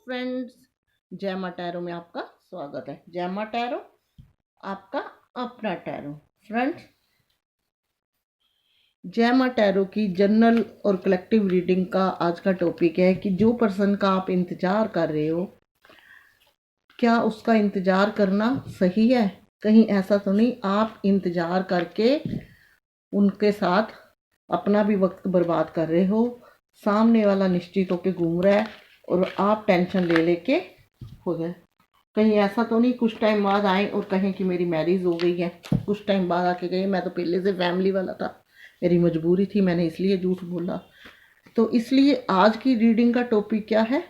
Friends, जैमा tarot में आपका स्वागत है। जैमा टैरो आपका अपना टैरो। फ्रेंड्स, जैमा टैरो की जनरल और कलेक्टिव रीडिंग का आज का टॉपिक है कि जो पर्सन का आप इंतज़ार कर रहे हो, क्या उसका इंतज़ार करना सही है? कहीं ऐसा तो नहीं आप इंतज़ार करके उनके साथ अपना भी वक्त बर्बाद कर रहे हो, सामने वाला निश्चित होकर घूम रहा है और आप टेंशन ले लेके हो गए। कहीं ऐसा तो नहीं कुछ टाइम बाद आए और कहें कि मेरी मैरिज हो गई है, कुछ टाइम बाद आके गए मैं तो पहले से फैमिली वाला था, मेरी मजबूरी थी, मैंने इसलिए झूठ बोला। तो इसलिए आज की रीडिंग का टॉपिक क्या है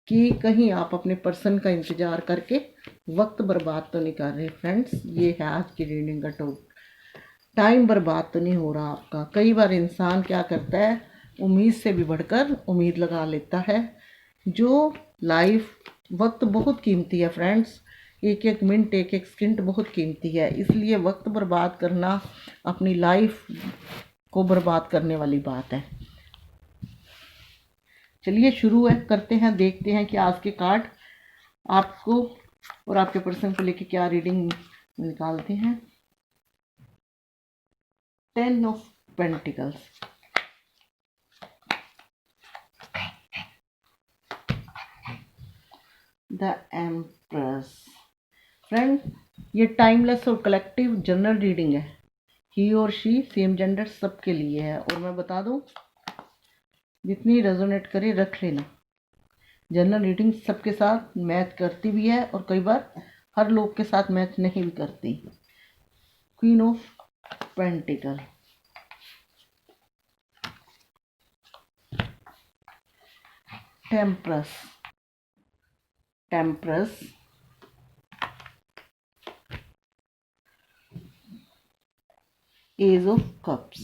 कि कहीं आप अपने पर्सन का इंतज़ार करके वक्त बर्बाद तो नहीं कर रहे। फ्रेंड्स, ये है आज की रीडिंग का टॉपिक। टाइम बर्बाद तो नहीं हो रहा आपका। कई बार इंसान क्या करता है, उम्मीद से भी बढ़कर उम्मीद लगा लेता है। जो लाइफ वक्त बहुत कीमती है फ्रेंड्स, एक एक मिनट एक एक सेकंड बहुत कीमती है, इसलिए वक्त बर्बाद करना अपनी लाइफ को बर्बाद करने वाली बात है। चलिए शुरू है करते हैं, देखते हैं कि आज के कार्ड आपको और आपके पर्सन को लेके क्या रीडिंग निकालते हैं। 10 of pentacles, the empress. Friend, ये टाइमलेस और कलेक्टिव जनरल रीडिंग है। ही और शी सेम जेंडर सबके लिए है। और मैं बता दूं, जितनी रेजोनेट करे रख लेना। जनरल रीडिंग सबके साथ मैच करती भी है और कई बार हर लोग के साथ मैच नहीं भी करती। Queen of pentacles, temperance, temperance, ace of cups,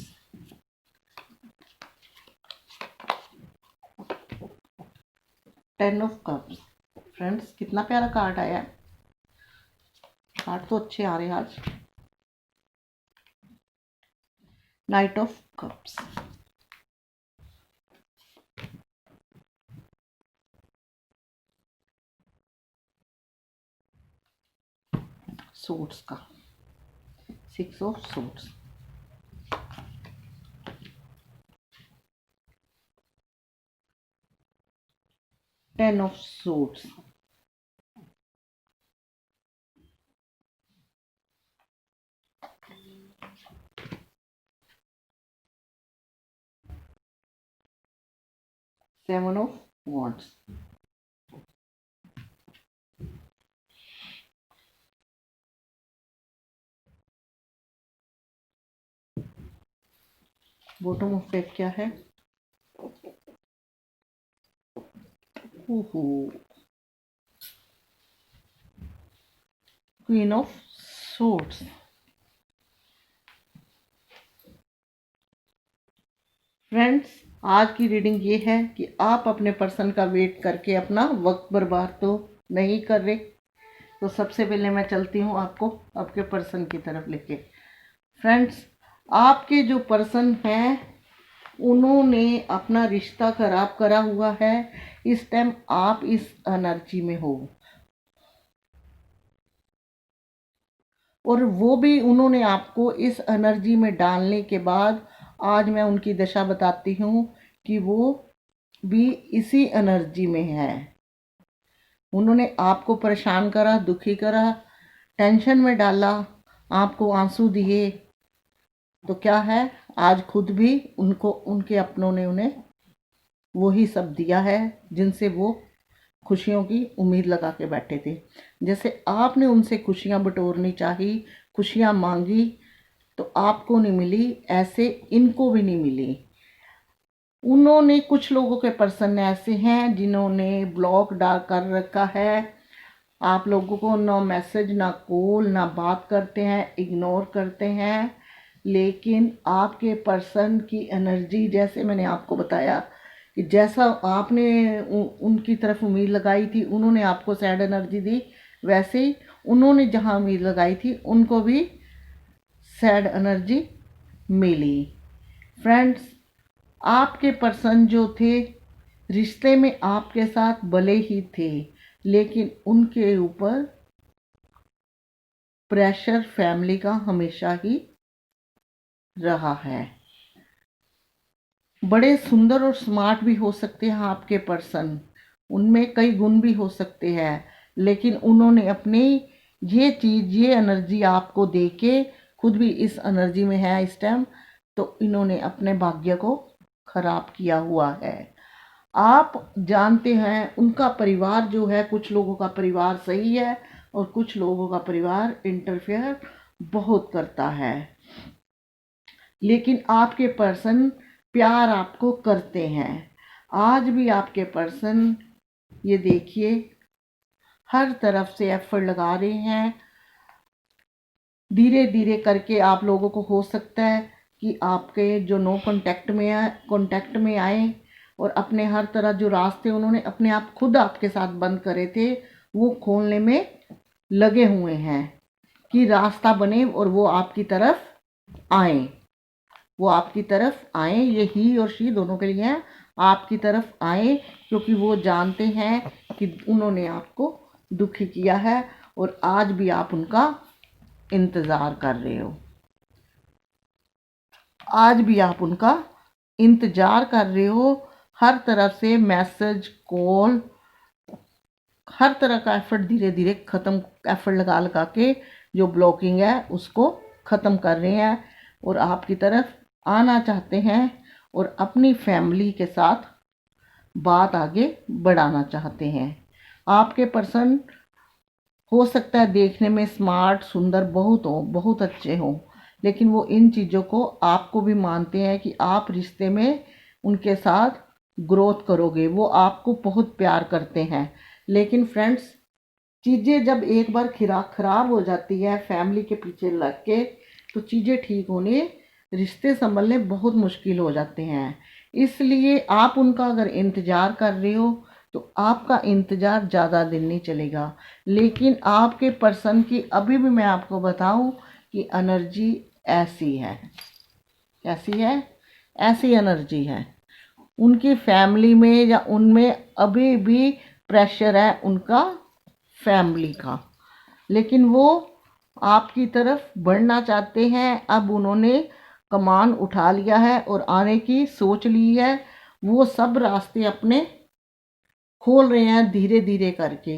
ten of cups. Friends, कितना प्यारा कार्ड आया है। कार्ड तो अच्छे आ रहे हैं आज। नाइट ऑफ कप्स, सूट्स का 6 of suits, ten of suits, seven of wands, bottom of deck क्या है? Queen of suits. फ्रेंड्स, आज की रीडिंग ये है कि आप अपने पर्सन का वेट करके अपना वक्त बर्बाद तो नहीं कर रहे। तो सबसे पहले मैं चलती हूँ आपको आपके पर्सन की तरफ लेके। फ्रेंड्स, आपके जो पर्सन हैं उन्होंने अपना रिश्ता खराब करा हुआ है। इस टाइम आप इस एनर्जी में हो और वो भी उन्होंने आपको इस एनर्जी में डालने के बाद आज मैं उनकी दशा बताती हूँ कि वो भी इसी एनर्जी में है। उन्होंने आपको परेशान करा, दुखी करा, टेंशन में डाला, आपको आंसू दिए। तो क्या है, आज खुद भी उनको उनके अपनों ने उन्हें वही सब दिया है जिनसे वो खुशियों की उम्मीद लगा के बैठे थे। जैसे आपने उनसे खुशियां बटोरनी चाही, खुशियां मांगी तो आपको नहीं मिली, ऐसे इनको भी नहीं मिली। उन्होंने, कुछ लोगों के पर्सन ऐसे हैं जिन्होंने ब्लॉक डाल कर रखा है। आप लोगों को ना मैसेज ना कॉल ना बात करते हैं, इग्नोर करते हैं। लेकिन आपके पर्सन की एनर्जी, जैसे मैंने आपको बताया कि जैसा आपने उनकी तरफ उम्मीद लगाई थी, उन्होंने आपको सैड एनर्जी दी, वैसे ही उन्होंने जहाँ उम्मीद लगाई थी उनको भी सैड एनर्जी मिली। फ्रेंड्स, आपके पर्सन जो थे रिश्ते में आपके साथ भले ही थे, लेकिन उनके ऊपर प्रेशर फैमिली का हमेशा ही रहा है। बड़े सुंदर और स्मार्ट भी हो सकते हैं आपके पर्सन, उनमें कई गुण भी हो सकते हैं, लेकिन उन्होंने अपनी ये चीज़, ये एनर्जी आपको दे के, खुद भी इस एनर्जी में है इस टाइम, तो इन्होंने अपने भाग्य को खराब किया हुआ है। आप जानते हैं उनका परिवार जो है, कुछ लोगों का परिवार सही है और कुछ लोगों का परिवार इंटरफेयर बहुत करता है, लेकिन आपके पर्सन प्यार आपको करते हैं। आज भी आपके पर्सन, ये देखिए, हर तरफ से एफर्ट लगा रहे हैं। धीरे धीरे करके आप लोगों को हो सकता है कि आपके जो नो कांटेक्ट में आए, और अपने हर तरह जो रास्ते उन्होंने अपने आप खुद आपके साथ बंद करे थे, वो खोलने में लगे हुए हैं कि रास्ता बने और वो आपकी तरफ आए। वो आपकी तरफ आए, ये ही और शी दोनों के लिए हैं, आपकी तरफ आए, क्योंकि वो जानते हैं कि उन्होंने आपको दुखी किया है और आज भी आप उनका इंतज़ार कर रहे हो। आज भी आप उनका इंतज़ार कर रहे हो। हर तरफ से मैसेज, कॉल, हर तरह का एफर्ट धीरे धीरे ख़त्म, एफर्ट लगा लगा के जो ब्लॉकिंग है उसको ख़त्म कर रहे हैं और आपकी तरफ आना चाहते हैं और अपनी फैमिली के साथ बात आगे बढ़ाना चाहते हैं। आपके पर्सन हो सकता है देखने में स्मार्ट, सुंदर बहुत हो, बहुत अच्छे हों, लेकिन वो इन चीज़ों को आपको भी मानते हैं कि आप रिश्ते में उनके साथ ग्रोथ करोगे। वो आपको बहुत प्यार करते हैं, लेकिन फ्रेंड्स, चीज़ें जब एक बार खराब हो जाती है फैमिली के पीछे लग के, तो चीज़ें ठीक होने, रिश्ते संभलने बहुत मुश्किल हो जाते हैं। इसलिए आप उनका अगर इंतज़ार कर रहे हो तो आपका इंतज़ार ज़्यादा दिन नहीं चलेगा, लेकिन आपके पर्सन की अभी भी मैं आपको बताऊं कि एनर्जी ऐसी है, कैसी है, ऐसी एनर्जी है। उनकी फैमिली में या उनमें अभी भी प्रेशर है उनका फैमिली का, लेकिन वो आपकी तरफ बढ़ना चाहते हैं। अब उन्होंने कमान उठा लिया है और आने की सोच ली है। वो सब रास्ते अपने खोल रहे हैं धीरे धीरे करके,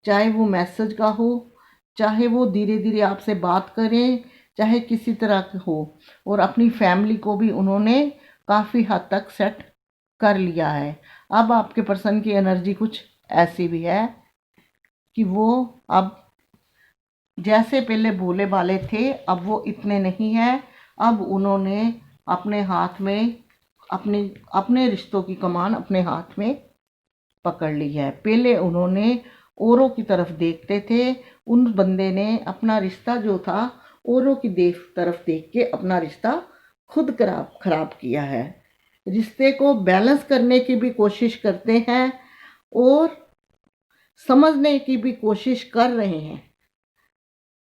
चाहे वो मैसेज का हो, चाहे वो धीरे धीरे आपसे बात करें, चाहे किसी तरह की हो, और अपनी फैमिली को भी उन्होंने काफ़ी हद तक सेट कर लिया है। अब आपके पर्सन की एनर्जी कुछ ऐसी भी है कि वो अब जैसे पहले भोले भाले थे, अब वो इतने नहीं हैं। अब उन्होंने अपने हाथ में अपने रिश्तों की कमान अपने हाथ में पकड़ ली है। पहले उन्होंने औरों की तरफ देखते थे, उन बंदे ने अपना रिश्ता जो था औरों की तरफ देख के अपना रिश्ता खुद खराब किया है। रिश्ते को बैलेंस करने की भी कोशिश करते हैं और समझने की भी कोशिश कर रहे हैं।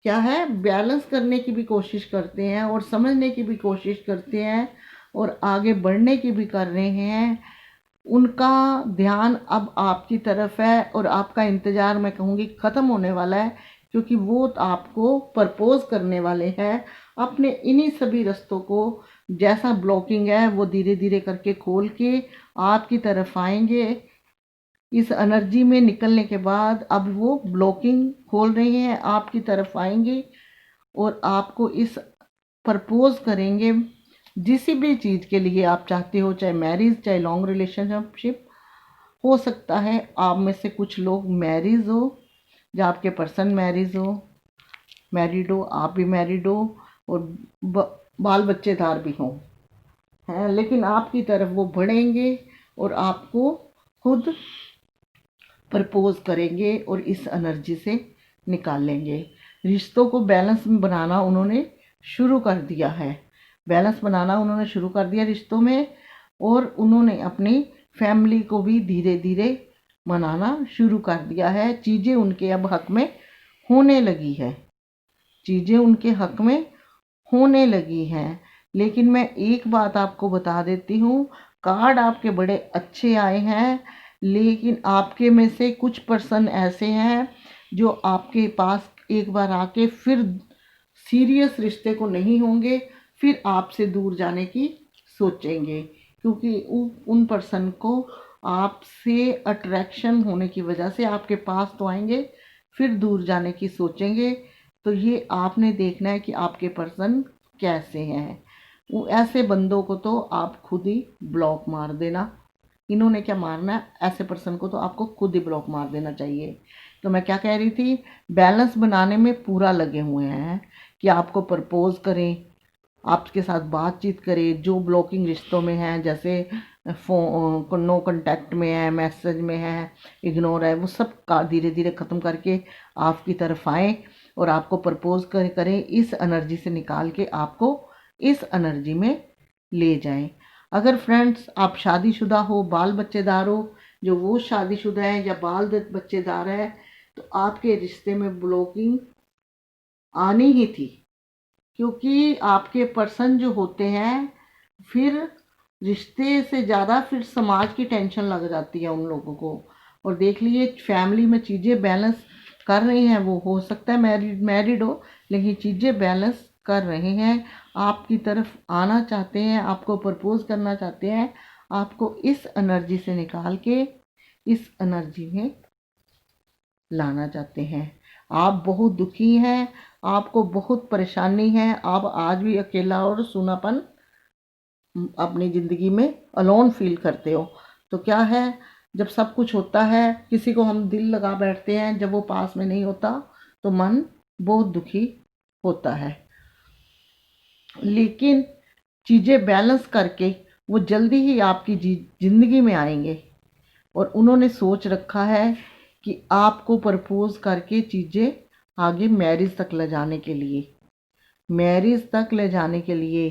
क्या है, बैलेंस करने की भी कोशिश करते हैं और समझने की भी कोशिश करते हैं और आगे बढ़ने की भी कर रहे हैं। उनका ध्यान अब आपकी तरफ है और आपका इंतज़ार, मैं कहूँगी, ख़त्म होने वाला है, क्योंकि वो आपको प्रपोज करने वाले हैं। अपने इन्हीं सभी रास्तों को, जैसा ब्लॉकिंग है, वो धीरे धीरे करके खोल के आपकी तरफ आएंगे। इस एनर्जी में निकलने के बाद अब वो ब्लॉकिंग खोल रहे हैं, आपकी तरफ आएंगे और आपको इस प्रपोज करेंगे। जिस भी चीज़ के लिए आप चाहते हो, चाहे मैरिज, चाहे लॉन्ग रिलेशनशिप, हो सकता है आप में से कुछ लोग मैरिज हो या आपके पर्सन मैरिड हो, आप भी मैरिड हो और बाल बच्चेदार भी हों, हैं, लेकिन आपकी तरफ वो बढ़ेंगे और आपको खुद प्रपोज करेंगे और इस एनर्जी से निकालेंगे। रिश्तों को बैलेंस में बनाना उन्होंने शुरू कर दिया है, बैलेंस बनाना उन्होंने शुरू कर दिया रिश्तों में, और उन्होंने अपनी फैमिली को भी धीरे धीरे मनाना शुरू कर दिया है। चीज़ें उनके अब हक में होने लगी है, चीज़ें उनके हक में होने लगी हैं। लेकिन मैं एक बात आपको बता देती हूँ, कार्ड आपके बड़े अच्छे आए हैं, लेकिन आपके में से कुछ पर्सन ऐसे हैं जो आपके पास एक बार आके फिर सीरियस रिश्ते को नहीं होंगे, फिर आपसे दूर जाने की सोचेंगे, क्योंकि उन पर्सन को आपसे अट्रैक्शन होने की वजह से आपके पास तो आएंगे, फिर दूर जाने की सोचेंगे। तो ये आपने देखना है कि आपके पर्सन कैसे हैं। वो ऐसे बंदों को तो आप खुद ही ब्लॉक मार देना। इन्होंने क्या मारना है, ऐसे पर्सन को तो आपको खुद ही ब्लॉक मार देना चाहिए। तो मैं क्या कह रही थी, बैलेंस बनाने में पूरा लगे हुए हैं कि आपको प्रपोज करें, आपके साथ बातचीत करें, जो ब्लॉकिंग रिश्तों में हैं, जैसे फोन नो कांटेक्ट में है, मैसेज में है, इग्नोर है, वो सब का धीरे धीरे ख़त्म करके आपकी तरफ आए और आपको प्रपोज करें, इस एनर्जी से निकाल के आपको इस एनर्जी में ले जाएं। अगर फ्रेंड्स आप शादीशुदा हो, बाल बच्चेदार हो, जो वो शादीशुदा है या बाल बच्चेदार है, तो आपके रिश्ते में ब्लॉकिंग आनी ही थी, क्योंकि आपके पर्सन जो होते हैं फिर रिश्ते से ज़्यादा फिर समाज की टेंशन लग जाती है उन लोगों को। और देख लिए फैमिली में चीज़ें बैलेंस कर रहे हैं, वो हो सकता है मैरिड हो, लेकिन चीज़ें बैलेंस कर रहे हैं, आपकी तरफ आना चाहते हैं, आपको प्रपोज करना चाहते हैं, आपको इस एनर्जी से निकाल के इस एनर्जी में लाना चाहते हैं। आप बहुत दुखी हैं, आपको बहुत परेशानी है, आप आज भी अकेला और सूनापन अपनी ज़िंदगी में अलोन फील करते हो। तो क्या है, जब सब कुछ होता है, किसी को हम दिल लगा बैठते हैं, जब वो पास में नहीं होता तो मन बहुत दुखी होता है। लेकिन चीज़ें बैलेंस करके वो जल्दी ही आपकी ज़िंदगी में आएंगे। और उन्होंने सोच रखा है कि आपको प्रपोज करके चीज़ें आगे मैरिज तक ले जाने के लिए, मैरिज तक ले जाने के लिए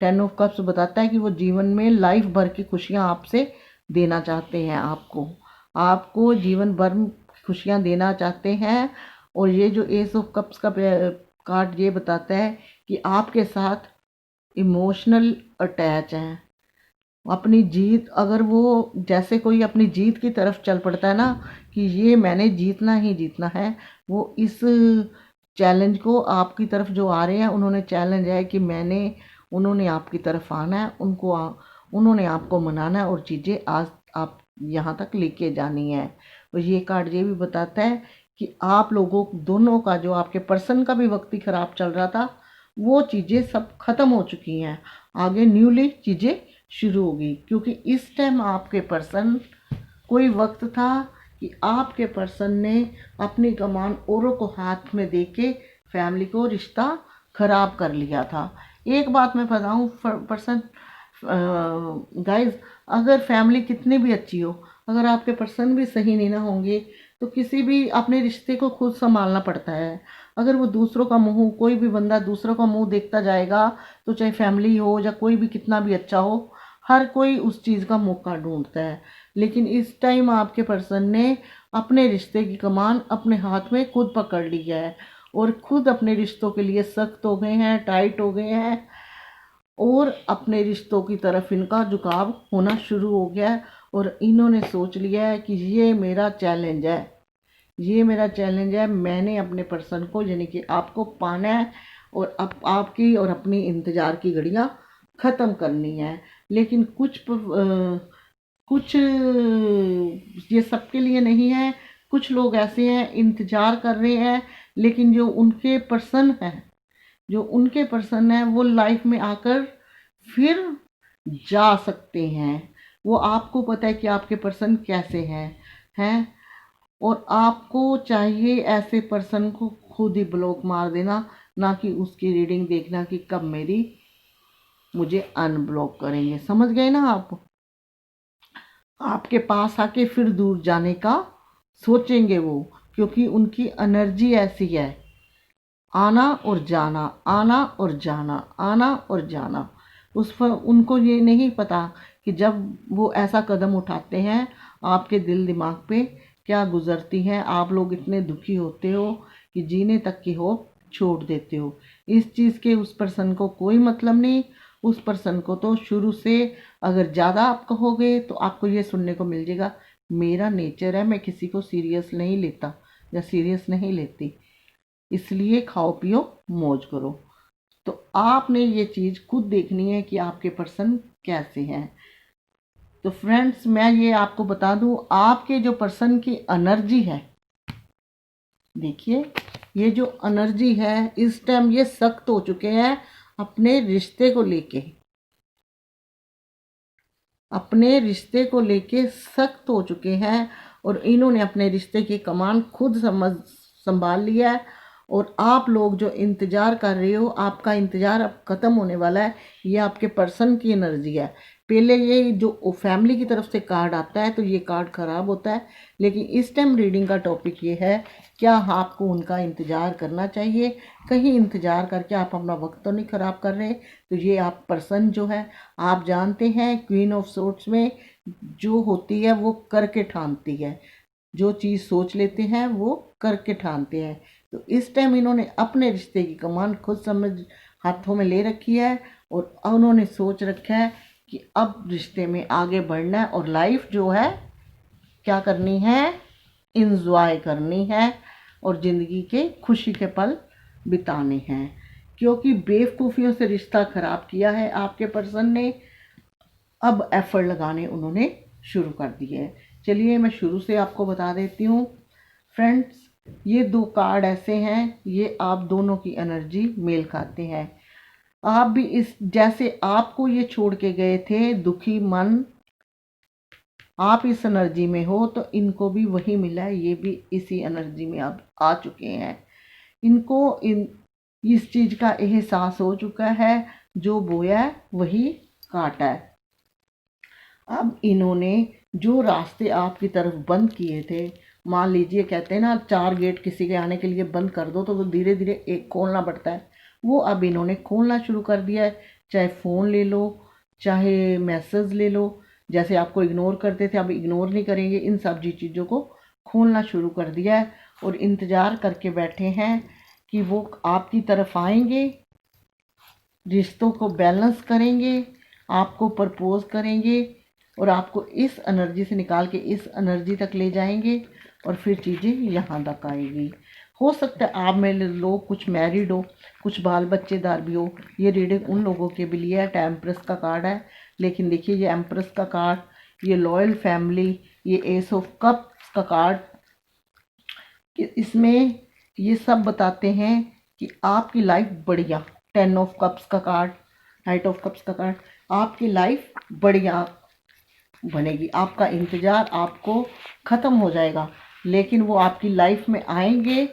10 ऑफ कप्स बताता है कि वो जीवन में लाइफ भर की खुशियाँ आपसे देना चाहते हैं, आपको जीवन भर खुशियाँ देना चाहते हैं। और ये जो एस ऑफ कप्स का कार्ड ये बताता है कि आपके साथ इमोशनल अटैच हैं। अपनी जीत, अगर वो जैसे कोई अपनी जीत की तरफ चल पड़ता है ना कि ये मैंने जीतना ही जीतना है, वो इस चैलेंज को आपकी तरफ जो आ रहे हैं, उन्होंने चैलेंज है कि उन्होंने आपकी तरफ आना है, उन्होंने आपको मनाना है और चीज़ें आज आप यहाँ तक लेके जानी है। और ये कार्ड ये भी बताता है कि आप लोगों दोनों का, जो आपके पर्सन का भी वक्त ही खराब चल रहा था, वो चीज़ें सब खत्म हो चुकी हैं, आगे न्यूली चीज़ें शुरू होगी। क्योंकि इस टाइम आपके पर्सन, कोई वक्त था कि आपके पर्सन ने अपनी कमान औरों को हाथ में देके फैमिली को रिश्ता खराब कर लिया था। एक बात मैं बताऊं पर्सन गाइस, अगर फैमिली कितनी भी अच्छी हो, अगर आपके पर्सन भी सही नहीं ना होंगे, तो किसी भी अपने रिश्ते को खुद संभालना पड़ता है। अगर वो दूसरों का मुंह, कोई भी बंदा दूसरों का मुंह देखता जाएगा, तो चाहे फैमिली हो या कोई भी कितना भी अच्छा हो, हर कोई उस चीज़ का मौका ढूंढता है। लेकिन इस टाइम आपके पर्सन ने अपने रिश्ते की कमान अपने हाथ में खुद पकड़ ली है और खुद अपने रिश्तों के लिए सख्त हो गए हैं, टाइट हो गए हैं, और अपने रिश्तों की तरफ इनका झुकाव होना शुरू हो गया है। और इन्होंने सोच लिया है कि ये मेरा चैलेंज है, ये मेरा चैलेंज है, मैंने अपने पर्सन को, यानी कि आपको पाना है और अब आपकी और अपनी इंतज़ार की घड़ियाँ ख़त्म करनी है। लेकिन कुछ ये सबके लिए नहीं है, कुछ लोग ऐसे हैं इंतज़ार कर रहे हैं, लेकिन जो उनके पर्सन हैं वो लाइफ में आकर फिर जा सकते हैं। वो आपको पता है कि आपके पर्सन कैसे हैं, और आपको चाहिए ऐसे पर्सन को खुद ही ब्लॉक मार देना, ना कि उसकी रीडिंग देखना कि कब मुझे अनब्लॉक करेंगे। समझ गए ना आप? आपके पास आके फिर दूर जाने का सोचेंगे वो, क्योंकि उनकी एनर्जी ऐसी है, आना और जाना, आना और जाना, आना और जाना। उस पर उनको ये नहीं पता कि जब वो ऐसा कदम उठाते हैं, आपके दिल दिमाग पे क्या गुजरती हैं। आप लोग इतने दुखी होते हो कि जीने तक की होप छोड़ देते हो। इस चीज़ के उस पर्सन को कोई मतलब नहीं, उस पर्सन को तो शुरू से अगर ज़्यादा आप कहोगे तो आपको ये सुनने को मिल जाएगा, मेरा नेचर है, मैं किसी को सीरियस नहीं लेता या सीरियस नहीं लेती, इसलिए खाओ पियो मौज करो। तो आपने ये चीज़ खुद देखनी है कि आपके पर्सन कैसे हैं। तो फ्रेंड्स, मैं ये आपको बता दूं, आपके जो पर्सन की एनर्जी है, देखिए ये जो एनर्जी है इस टाइम ये सख्त हो चुके हैं अपने रिश्ते को लेके, अपने रिश्ते को लेके सख्त हो चुके हैं और इन्होंने अपने रिश्ते की कमान खुद संभाल लिया है। और आप लोग जो इंतज़ार कर रहे हो, आपका इंतज़ार अब ख़त्म होने वाला है। ये आपके पर्सन की एनर्जी है। पहले ये जो फैमिली की तरफ से कार्ड आता है तो ये कार्ड ख़राब होता है, लेकिन इस टाइम रीडिंग का टॉपिक ये है, क्या आपको उनका इंतज़ार करना चाहिए? कहीं इंतज़ार करके आप अपना वक्त तो नहीं ख़राब कर रहे? तो ये आप पर्सन जो है, आप जानते हैं क्वीन ऑफ सोर्ड्स में जो होती है वो करके ठानती है, जो चीज़ सोच लेते हैं वो करके ठानते हैं। तो इस टाइम इन्होंने अपने रिश्ते की कमान खुद समझ हाथों में ले रखी है और उन्होंने सोच रखा है कि अब रिश्ते में आगे बढ़ना है और लाइफ जो है क्या करनी है, इंजॉय करनी है और ज़िंदगी के खुशी के पल बिताने हैं। क्योंकि बेवकूफ़ियों से रिश्ता ख़राब किया है आपके पर्सन ने, अब एफर्ट लगाने उन्होंने शुरू कर दिए हैं। चलिए मैं शुरू से आपको बता देती हूँ फ्रेंड्स, ये दो कार्ड ऐसे हैं, ये आप दोनों की एनर्जी मेल खाते हैं। आप भी इस जैसे आपको ये छोड़ के गए थे दुखी मन, आप इस एनर्जी में हो तो इनको भी वही मिला है, ये भी इसी एनर्जी में अब आ चुके हैं। इनको इस चीज़ का एहसास हो चुका है, जो बोया है वही काटा है। अब इन्होंने जो रास्ते आपकी तरफ बंद किए थे, मान लीजिए कहते हैं ना 4 गेट किसी के आने के लिए बंद कर दो तो धीरे धीरे एक खोलना पड़ता है, वो अब इन्होंने खोलना शुरू कर दिया है। चाहे फ़ोन ले लो, चाहे मैसेज ले लो, जैसे आपको इग्नोर करते थे अब इग्नोर नहीं करेंगे, इन सब चीज़ों को खोलना शुरू कर दिया है और इंतज़ार करके बैठे हैं कि वो आपकी तरफ आएंगे, रिश्तों को बैलेंस करेंगे, आपको प्रपोज करेंगे और आपको इस एनर्जी से निकाल के इस एनर्जी तक ले जाएंगे और फिर चीज़ें यहाँ तक आएगी। हो सकता है आप में लोग कुछ मैरिड हो, कुछ बाल बच्चेदार भी हो। ये रीडिंग उन लोगों के भी लिए है, एम्प्रेस का कार्ड है। लेकिन देखिए ये एम्प्रेस का कार्ड, ये लॉयल फैमिली, ये एस ऑफ कप्स का कार्ड, कि इसमें ये सब बताते हैं कि आपकी लाइफ बढ़िया। 10 ऑफ कप्स का कार्ड, नाइट ऑफ कप्स का कार्ड, आपकी लाइफ बढ़िया बनेगी। आपका इंतज़ार आपको ख़त्म हो जाएगा, लेकिन वो आपकी लाइफ में आएंगे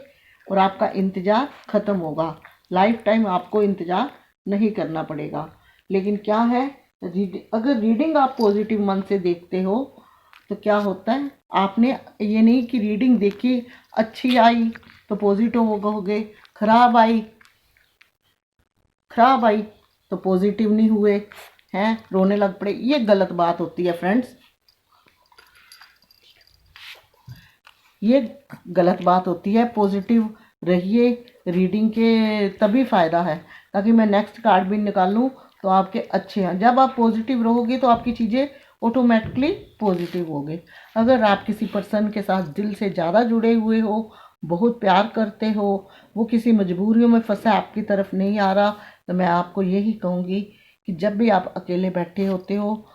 और आपका इंतज़ार ख़त्म होगा। लाइफ टाइम आपको इंतज़ार नहीं करना पड़ेगा। लेकिन क्या है, अगर रीडिंग आप पॉजिटिव मन से देखते हो तो क्या होता है, आपने ये नहीं कि रीडिंग देखी अच्छी आई तो पॉजिटिव होगे, खराब आई तो पॉजिटिव नहीं हुए हैं, रोने लग पड़े। ये गलत बात होती है फ्रेंड्स, ये गलत बात होती है। पॉजिटिव रहिए, रीडिंग के तभी फ़ायदा है। ताकि मैं नेक्स्ट कार्ड भी निकालूं तो आपके अच्छे हैं। जब आप पॉजिटिव रहोगे तो आपकी चीज़ें ऑटोमेटिकली पॉजिटिव होगी। अगर आप किसी पर्सन के साथ दिल से ज़्यादा जुड़े हुए हो, बहुत प्यार करते हो, वो किसी मजबूरियों में फंसा आपकी तरफ नहीं आ रहा, तो मैं आपको यही कहूँगी कि जब भी आप अकेले बैठे होते हो,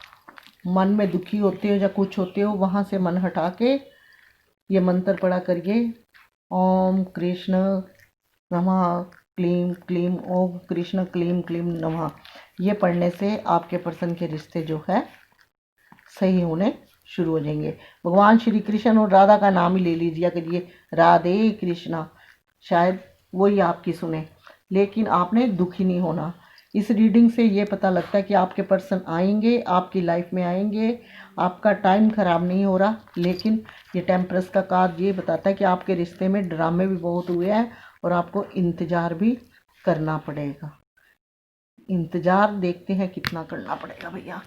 मन में दुखी होते हो या कुछ होते हो, वहाँ से मन हटा के ये मंत्र पढ़ा करिए, ओम कृष्ण नमः क्लीम क्लीम, ओम कृष्ण क्लीम क्लीम नमः। ये पढ़ने से आपके पर्सन के रिश्ते जो है सही होने शुरू हो जाएंगे। भगवान श्री कृष्ण और राधा का नाम ही ले लीजिए करिए, राधे कृष्णा, शायद वही आपकी सुने। लेकिन आपने दुखी नहीं होना। इस रीडिंग से ये पता लगता है कि आपके पर्सन आएंगे, आपकी लाइफ में आएंगे, आपका टाइम ख़राब नहीं हो रहा। लेकिन ये टेम्परस का कार्ड ये बताता है कि आपके रिश्ते में ड्रामे भी बहुत हुए हैं और आपको इंतज़ार भी करना पड़ेगा। इंतज़ार देखते हैं कितना करना पड़ेगा भैया।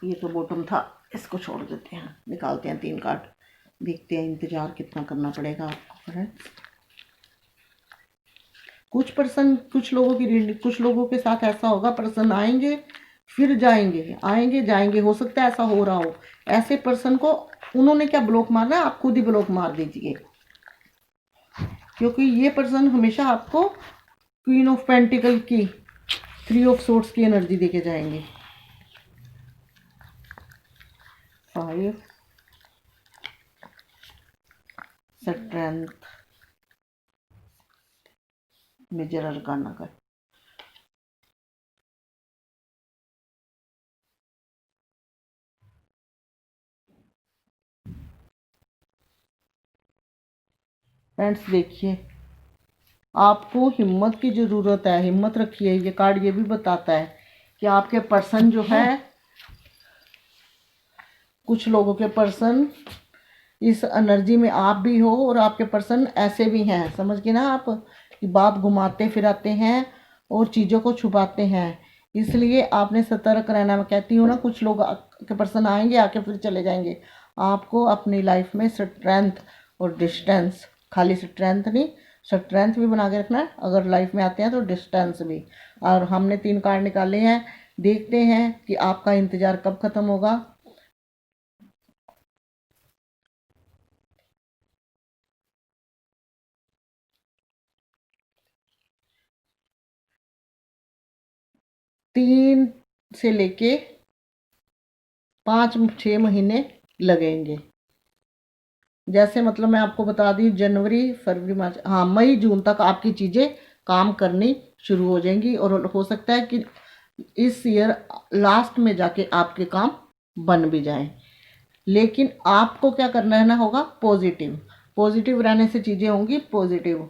ये तो बॉटम था, इसको छोड़ देते हैं, निकालते हैं 3 कार्ड। देखते हैं इंतज़ार कितना करना पड़ेगा आपको फ्रेंड्स। कुछ लोगों के साथ ऐसा होगा, पर्सन आएंगे फिर जाएंगे, आएंगे जाएंगे, हो सकता है ऐसा हो रहा हो। ऐसे पर्सन को उन्होंने क्या ब्लॉक मारना है, आप खुद ही ब्लॉक मार दीजिए, क्योंकि ये पर्सन हमेशा आपको क्वीन ऑफ पेंटिकल की, 3 ऑफ सोर्ड्स की एनर्जी देके जाएंगे। 5 स्ट्रेंथ मेजर अरकाना का। फ्रेंड्स देखिए, आपको हिम्मत की ज़रूरत है, हिम्मत रखिए। ये कार्ड ये भी बताता है कि आपके पर्सन जो है, कुछ लोगों के पर्सन इस एनर्जी में आप भी हो, और आपके पर्सन ऐसे भी हैं, समझ गए ना आप, कि बात घुमाते फिराते हैं और चीज़ों को छुपाते हैं। इसलिए आपने सतर्क रहना। मैं कहती हूँ ना, कुछ लोग के पर्सन आएंगे, आके फिर चले जाएंगे। आपको अपनी लाइफ में स्ट्रेंथ और डिस्टेंस, खाली स्ट्रेंथ नहीं, स्ट्रेंथ भी बना के रखना है। अगर लाइफ में आते हैं तो डिस्टेंस भी। और हमने 3 कार्ड निकाले हैं, देखते हैं कि आपका इंतज़ार कब ख़त्म होगा। तीन से लेके 5-6 महीने लगेंगे। जैसे मतलब मैं आपको बता दी, जनवरी फरवरी मार्च, हाँ मई जून तक आपकी चीज़ें काम करनी शुरू हो जाएंगी। और हो सकता है कि इस ईयर लास्ट में जाके आपके काम बन भी जाएं। लेकिन आपको क्या करना है ना, होगा पॉजिटिव। पॉजिटिव रहने से चीज़ें होंगी पॉजिटिव।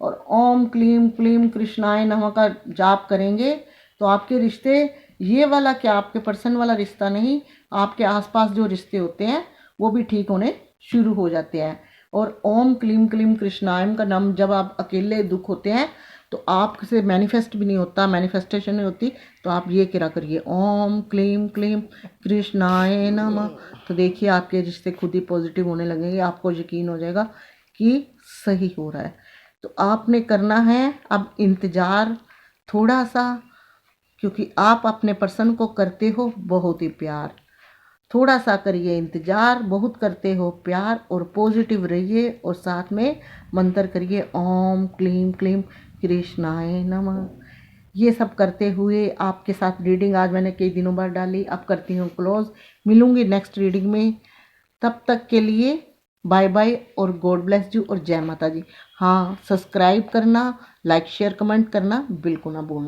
और ओम क्लीम क्लीम कृष्णाय नमः का जाप करेंगे तो आपके रिश्ते, ये वाला क्या, आपके पर्सन वाला रिश्ता नहीं, आपके आसपास जो रिश्ते होते हैं वो भी ठीक होने शुरू हो जाते हैं। और ओम क्लीम क्लीम कृष्णायम का नाम, जब आप अकेले दुख होते हैं तो आपसे मैनिफेस्ट भी नहीं होता, मैनिफेस्टेशन नहीं होती, तो आप ये करा करिए, ओम क्लीम क्लीम कृष्णाय नमः। तो देखिए आपके रिश्ते खुद ही पॉजिटिव होने लगेंगे, आपको यकीन हो जाएगा कि सही हो रहा है। तो आपने करना है अब इंतज़ार थोड़ा सा, क्योंकि आप अपने पर्सन को करते हो बहुत ही प्यार। थोड़ा सा करिए इंतज़ार, बहुत करते हो प्यार, और पॉजिटिव रहिए। और साथ में मंत्र करिए, ओम क्लीम क्लीम कृष्णाय नमः। ये सब करते हुए आपके साथ रीडिंग आज मैंने कई दिनों बाद डाली, अब करती हूँ क्लोज। मिलूंगी नेक्स्ट रीडिंग में, तब तक के लिए बाय बाय और गॉड ब्लेस यू और जय माता जी। हाँ, सब्सक्राइब करना, लाइक शेयर कमेंट करना बिल्कुल ना भूलना।